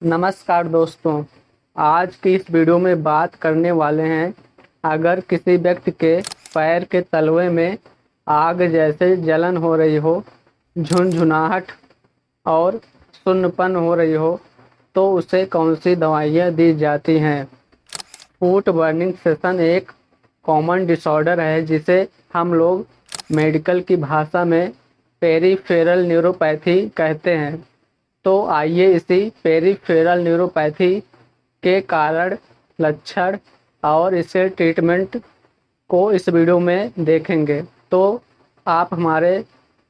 नमस्कार दोस्तों। आज की इस वीडियो में बात करने वाले हैं, अगर किसी व्यक्ति के पैर के तलवे में आग जैसे जलन हो रही हो, झुनझुनाहट और सुन्नपन हो रही हो, तो उसे कौन सी दवाइयाँ दी जाती हैं। फुट बर्निंग सेशन एक कॉमन डिसऑर्डर है जिसे हम लोग मेडिकल की भाषा में पेरिफेरल न्यूरोपैथी कहते हैं। तो आइए इसी पेरिफेरल न्यूरोपैथी के कारण, लक्षण और इसके ट्रीटमेंट को इस वीडियो में देखेंगे। तो आप हमारे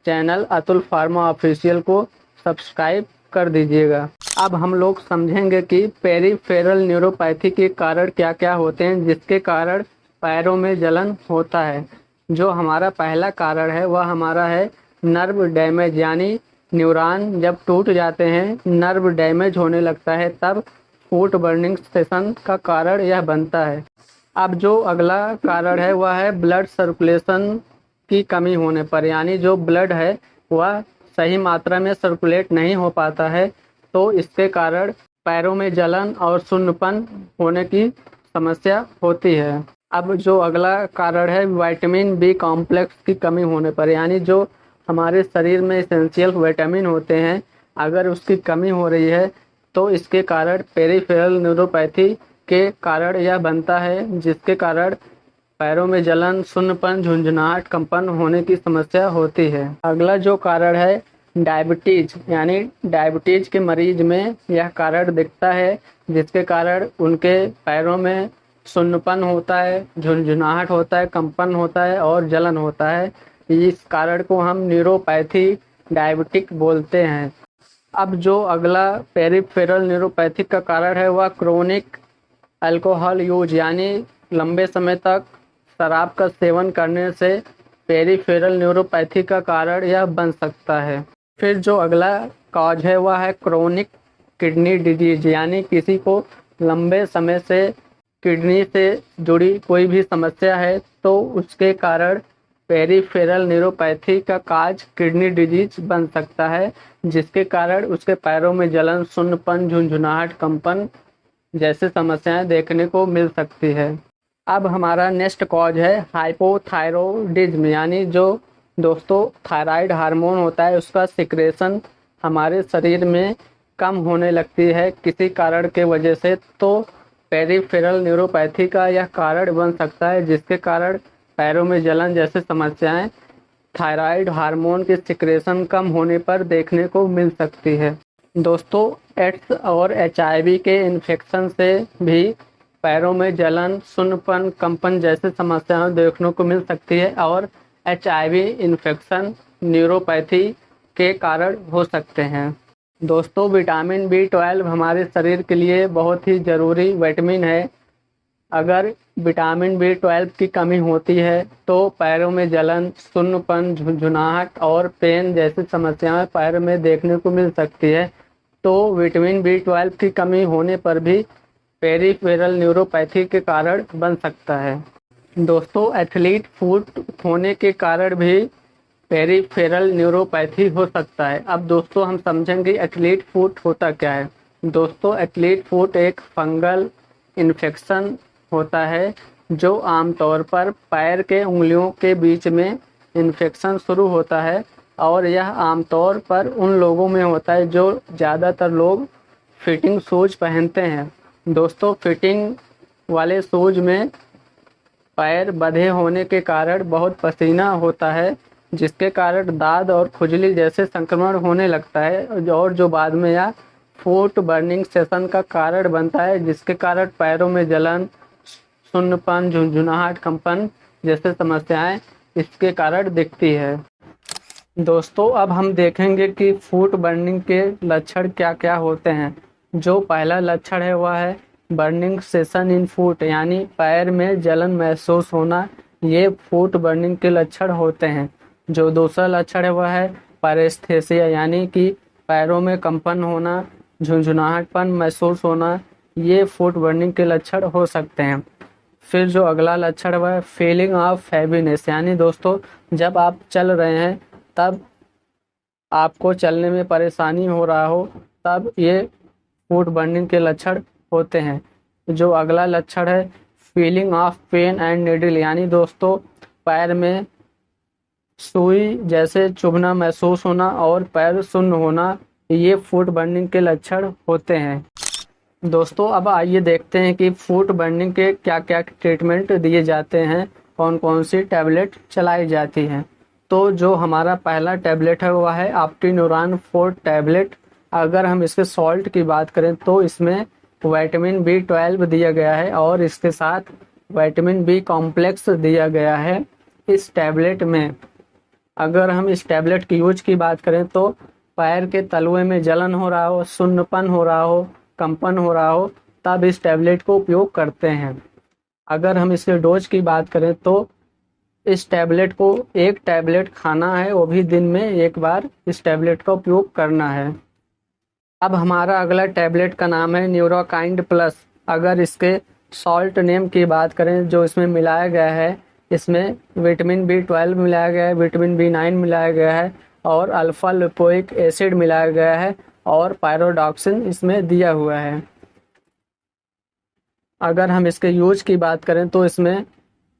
चैनल अतुल फार्मा ऑफिशियल को सब्सक्राइब कर दीजिएगा। अब हम लोग समझेंगे कि पेरिफेरल न्यूरोपैथी के कारण क्या क्या होते हैं जिसके कारण पैरों में जलन होता है। जो हमारा पहला कारण है वह हमारा है नर्व डैमेज, यानी न्यूरॉन जब टूट जाते हैं, नर्व डैमेज होने लगता है, तब फुट बर्निंग सेशन का कारण यह बनता है। अब जो अगला कारण है वह है ब्लड सर्कुलेशन की कमी होने पर, यानी जो ब्लड है वह सही मात्रा में सर्कुलेट नहीं हो पाता है, तो इसके कारण पैरों में जलन और सुन्नपन होने की समस्या होती है। अब जो अगला कारण है विटामिन बी कॉम्प्लेक्स की कमी होने पर, यानी जो हमारे शरीर में एसेंशियल विटामिन होते हैं, अगर उसकी कमी हो रही है तो इसके कारण पेरिफेरल न्यूरोपैथी के कारण यह बनता है, जिसके कारण पैरों में जलन, सुन्नपन, झुंझुनाहट, कंपन होने की समस्या होती है। अगला जो कारण है डायबिटीज, यानी डायबिटीज के मरीज में यह कारण दिखता है, जिसके कारण उनके पैरों में सुन्नपन होता है, झुंझुनाहट होता है, कंपन होता है और जलन होता है। इस कारण को हम न्यूरोपैथी डायबिटिक बोलते हैं। अब जो अगला पेरिफेरल न्यूरोपैथी का कारण है वह क्रोनिक अल्कोहल यूज, यानी लंबे समय तक शराब का सेवन करने से पेरिफेरल न्यूरोपैथी का कारण यह बन सकता है। फिर जो अगला कॉज है वह है क्रोनिक किडनी डिजीज, यानी किसी को लंबे समय से किडनी से जुड़ी कोई भी समस्या है तो उसके कारण पेरिफेरल न्यूरोपैथी का काज किडनी डिजीज बन सकता है, जिसके कारण उसके पैरों में जलन, सुन्नपन, झुंझुनाहट, कंपन जैसे समस्याएं देखने को मिल सकती है। अब हमारा नेक्स्ट कॉज है हाइपोथायरॉयडिज्म, यानी जो दोस्तों थायराइड हार्मोन होता है उसका सिक्रेशन हमारे शरीर में कम होने लगती है किसी कारण के वजह से, तो पेरिफेरल न्यूरोपैथी का यह कारण बन सकता है, जिसके कारण पैरों में जलन जैसे समस्याएं थायराइड हार्मोन के सिक्रेशन कम होने पर देखने को मिल सकती है। दोस्तों एड्स और HIV के इन्फेक्शन से भी पैरों में जलन, सुन्नपन, कंपन जैसे समस्याएं देखने को मिल सकती है और HIV इन्फेक्शन न्यूरोपैथी के कारण हो सकते हैं। दोस्तों विटामिन B12 हमारे शरीर के लिए बहुत ही ज़रूरी विटामिन है। अगर विटामिन B12 की कमी होती है तो पैरों में जलन, सुन्नपन, झुंझुनाहट और पेन जैसी समस्याएं पैर में देखने को मिल सकती है। तो विटामिन B12 की कमी होने पर भी पेरिफेरल न्यूरोपैथी के कारण बन सकता है। दोस्तों एथलीट फुट होने के कारण भी पेरिफेरल न्यूरोपैथी हो सकता है। अब दोस्तों हम समझेंगे एथलीट फुट होता क्या है। दोस्तों एथलीट फुट एक फंगल इन्फेक्शन होता है जो आमतौर पर पैर के उंगलियों के बीच में इन्फेक्शन शुरू होता है, और यह आमतौर पर उन लोगों में होता है जो ज़्यादातर लोग फिटिंग शूज पहनते हैं। दोस्तों फिटिंग वाले शूज में पैर बंधे होने के कारण बहुत पसीना होता है, जिसके कारण दाद और खुजली जैसे संक्रमण होने लगता है, और जो बाद में यह फुट बर्निंग सेशन का कारण बनता है, जिसके कारण पैरों में जलन, सुन्नपन, झुंझुनाहट, कंपन जैसे समस्याएं इसके कारण दिखती है। दोस्तों अब हम देखेंगे कि फुट बर्निंग के लक्षण क्या क्या होते हैं। जो पहला लक्षण है वह है बर्निंग सेशन इन फुट, यानी पैर में जलन महसूस होना, ये फुट बर्निंग के लक्षण होते हैं। जो दूसरा लक्षण है वह है पैरेस्थेसिया, यानी कि पैरों में कंपन होना, झुंझुनाहटपन महसूस होना, ये फुट बर्निंग के लक्षण हो सकते हैं। फिर जो अगला लक्षण है वह है फीलिंग ऑफ हैवीनेस, यानी दोस्तों जब आप चल रहे हैं तब आपको चलने में परेशानी हो रहा हो, तब ये फूड बर्निंग के लक्षण होते हैं। जो अगला लक्षण है feeling of pain and needle, यानी दोस्तों पैर में सुई जैसे चुभना महसूस होना और पैर सुन्न होना, ये फूड बर्निंग के लक्षण होते हैं। दोस्तों अब आइए देखते हैं कि फूड बर्निंग के क्या क्या ट्रीटमेंट दिए जाते हैं, कौन कौन सी टैबलेट चलाई जाती हैं। तो जो हमारा पहला टैबलेट है वह है ऑप्टिन्यूरॉन 4 टैबलेट। अगर हम इसके सॉल्ट की बात करें तो इसमें विटामिन B12 दिया गया है और इसके साथ विटामिन B कॉम्प्लेक्स दिया गया है इस टैबलेट में। अगर हम इस टैबलेट की यूज की बात करें तो पैर के तलवे में जलन हो रहा हो, सुन्नपन हो रहा हो, कंपन हो रहा हो, तब इस टैबलेट को उपयोग करते हैं। अगर हम इसके डोज की बात करें तो इस टैबलेट को एक टैबलेट खाना है, वो भी दिन में एक बार इस टैबलेट का उपयोग करना है। अब हमारा अगला टैबलेट का नाम है न्यूरोकाइंड प्लस। अगर इसके सॉल्ट नेम की बात करें जो इसमें मिलाया गया है, इसमें विटामिन B12 मिलाया गया है, विटामिन B9 मिलाया गया है और अल्फा लिपोइक एसिड मिलाया गया है और पायरोडॉक्सिन इसमें दिया हुआ है। अगर हम इसके यूज की बात करें तो इसमें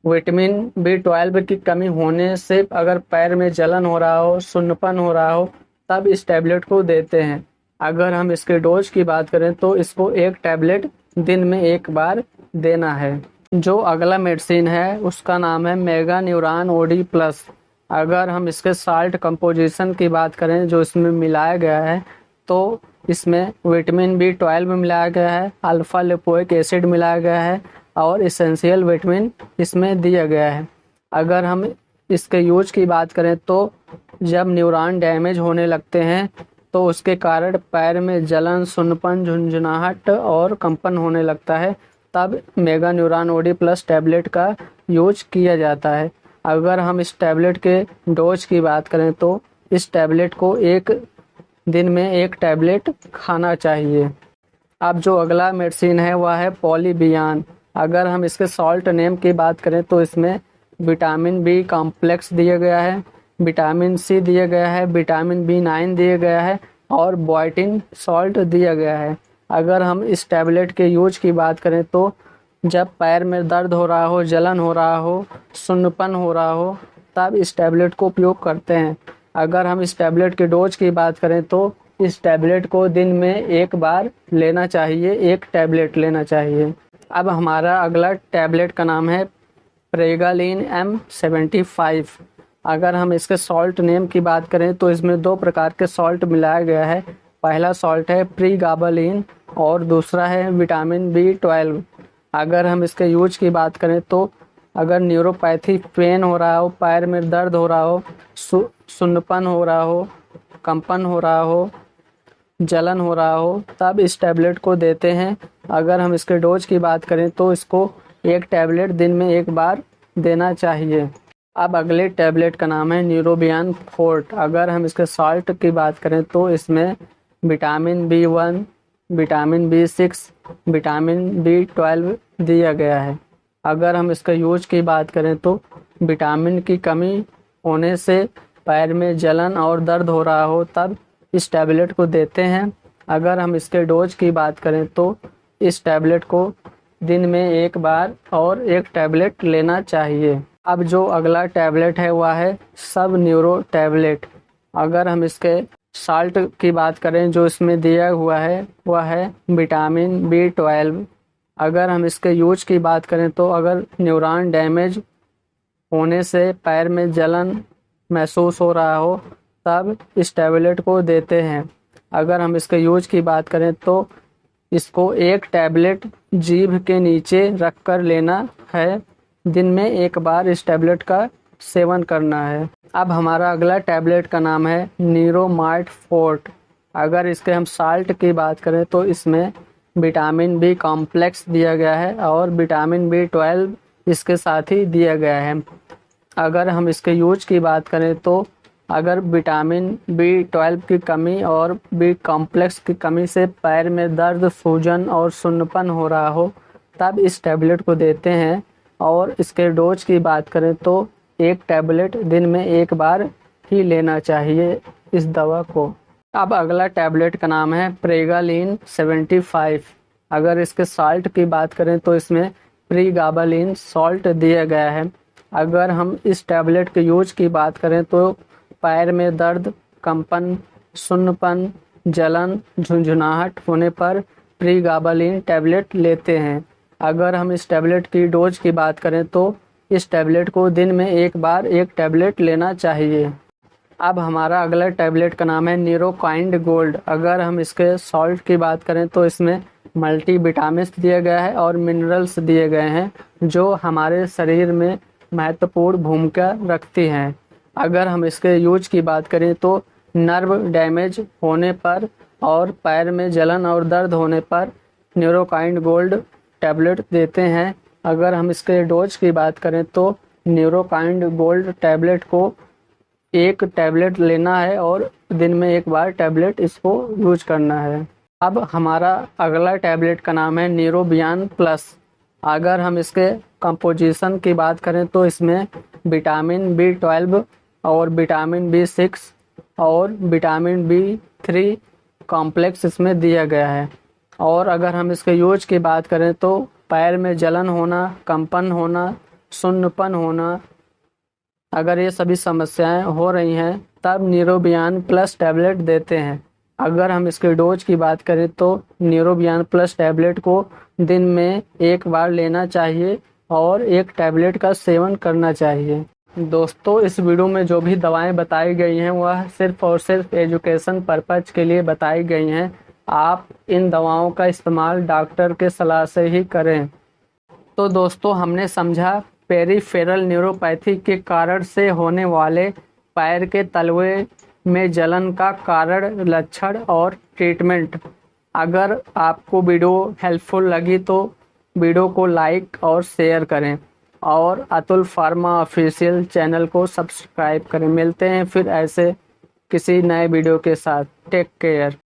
विटामिन B12 की कमी होने से अगर पैर में जलन हो रहा हो, सुन्नपन हो रहा हो, तब इस टैबलेट को देते हैं। अगर हम इसके डोज की बात करें तो इसको एक टैबलेट दिन में एक बार देना है। जो अगला मेडिसिन है उसका नाम है मेगा न्यूरॉन OD प्लस। अगर हम इसके साल्ट कंपोजिशन की बात करें जो इसमें मिलाया गया है तो इसमें विटामिन B12 मिलाया गया है, अल्फा लिपोइक एसिड मिलाया गया है और एसेंशियल विटामिन इसमें दिया गया है। अगर हम इसके यूज की बात करें तो जब न्यूरॉन डैमेज होने लगते हैं तो उसके कारण पैर में जलन, सुन्नपन, झुंझुनाहट और कंपन होने लगता है, तब mega neuron OD plus tablet का यूज किया जाता है। अगर हम इस टैबलेट के डोज की बात करें तो इस टैबलेट को एक दिन में एक टैबलेट खाना चाहिए। अब जो अगला मेडिसिन है वह है पॉलीबियान। अगर हम इसके सॉल्ट नेम की बात करें तो इसमें विटामिन B कॉम्प्लेक्स दिया गया है, विटामिन C दिया गया है, विटामिन B9 दिया गया है और बायोटिन सॉल्ट दिया गया है। अगर हम इस टैबलेट के यूज की बात करें तो जब पैर में दर्द हो रहा हो, जलन हो रहा हो, सुन्नपन हो रहा हो, तब इस टैबलेट को उपयोग करते हैं। अगर हम इस टैबलेट के डोज की बात करें तो इस टैबलेट को दिन में एक बार लेना चाहिए, एक टैबलेट लेना चाहिए। अब हमारा अगला टैबलेट का नाम है प्रेगालिन M75। अगर हम इसके सॉल्ट नेम की बात करें तो इसमें 2 प्रकार के सॉल्ट मिलाया गया है। पहला सॉल्ट है प्रीगाबालिन और दूसरा है विटामिन B12। अगर हम इसके यूज की बात करें तो अगर न्यूरोपैथी पेन हो रहा हो, पैर में दर्द हो रहा हो, सुन्नपन हो रहा हो, कंपन हो रहा हो, जलन हो रहा हो, तब इस टैबलेट को देते हैं। अगर हम इसके डोज की बात करें तो इसको एक टैबलेट दिन में एक बार देना चाहिए। अब अगले टैबलेट का नाम है न्यूरोबियान फोर्ट। अगर हम इसके सॉल्ट की बात करें तो इसमें vitamin B1, vitamin B6, vitamin B12 दिया गया है। अगर हम इसका यूज की बात करें तो विटामिन की कमी होने से पैर में जलन और दर्द हो रहा हो, तब इस टैबलेट को देते हैं। अगर हम इसके डोज की बात करें तो इस टैबलेट को दिन में एक बार और एक टैबलेट लेना चाहिए। अब जो अगला टैबलेट है वह है सब न्यूरो टैबलेट। अगर हम इसके साल्ट की बात करें जो इसमें दिया हुआ है वह है विटामिन B12। अगर हम इसके यूज की बात करें तो अगर न्यूरॉन डैमेज होने से पैर में जलन महसूस हो रहा हो, तब इस टैबलेट को देते हैं। अगर हम इसके यूज की बात करें तो इसको एक टैबलेट जीभ के नीचे रखकर लेना है, दिन में एक बार इस टैबलेट का सेवन करना है। अब हमारा अगला टैबलेट का नाम है नीरोमाइड फोर्ट। अगर इसके हम साल्ट की बात करें तो इसमें विटामिन B कॉम्प्लेक्स दिया गया है और विटामिन B12 इसके साथ ही दिया गया है। अगर हम इसके यूज की बात करें तो अगर विटामिन B12 की कमी और B कॉम्प्लेक्स की कमी से पैर में दर्द, सूजन और सुन्नपन हो रहा हो, तब इस टैबलेट को देते हैं। और इसके डोज की बात करें तो एक टैबलेट दिन में एक बार ही लेना चाहिए इस दवा को। अब अगला टैबलेट का नाम है प्रेगालिन 75। अगर इसके सॉल्ट की बात करें तो इसमें प्रीगाबालिन सॉल्ट दिया गया है। अगर हम इस टैबलेट के यूज की बात करें तो पैर में दर्द, कंपन, सुन्नपन, जलन, झुंझुनाहट होने पर प्रीगाबालिन टैबलेट लेते हैं। अगर हम इस टैबलेट की डोज की बात करें तो इस टैबलेट को दिन में एक बार एक टैबलेट लेना चाहिए। अब हमारा अगला टैबलेट का नाम है न्यूरोकाइंड गोल्ड। अगर हम इसके सॉल्ट की बात करें तो इसमें मल्टी विटामिन्स दिए गए हैं और मिनरल्स दिए गए हैं जो हमारे शरीर में महत्वपूर्ण भूमिका रखती हैं। अगर हम इसके यूज की बात करें तो नर्व डैमेज होने पर और पैर में जलन और दर्द होने पर न्यूरोकाइंड गोल्ड टैबलेट देते हैं। अगर हम इसके डोज की बात करें तो न्यूरोकाइंड गोल्ड टैबलेट को एक टैबलेट लेना है और दिन में एक बार टैबलेट इसको यूज करना है। अब हमारा अगला टैबलेट का नाम है न्यूरोबियान प्लस। अगर हम इसके कंपोजिशन की बात करें तो इसमें विटामिन B12 और विटामिन B6 और विटामिन B3 कॉम्प्लेक्स इसमें दिया गया है। और अगर हम इसके यूज की बात करें तो पैर में जलन होना, कंपन होना, सुन्नपन होना, अगर ये सभी समस्याएं हो रही हैं तब न्यूरोबियान प्लस टैबलेट देते हैं। अगर हम इसके डोज की बात करें तो न्यूरोबियान प्लस टैबलेट को दिन में एक बार लेना चाहिए और एक टैबलेट का सेवन करना चाहिए। दोस्तों, इस वीडियो में जो भी दवाएं बताई गई हैं वह सिर्फ और सिर्फ एजुकेशन पर्पज के लिए बताई गई हैं। आप इन दवाओं का इस्तेमाल डॉक्टर के सलाह से ही करें। तो दोस्तों, हमने समझा पेरिफेरल न्यूरोपैथी के कारण से होने वाले पैर के तलवे में जलन का कारण, लक्षण और ट्रीटमेंट। अगर आपको वीडियो हेल्पफुल लगी तो वीडियो को लाइक और शेयर करें और अतुल फार्मा ऑफिशियल चैनल को सब्सक्राइब करें। मिलते हैं फिर ऐसे किसी नए वीडियो के साथ। Take care.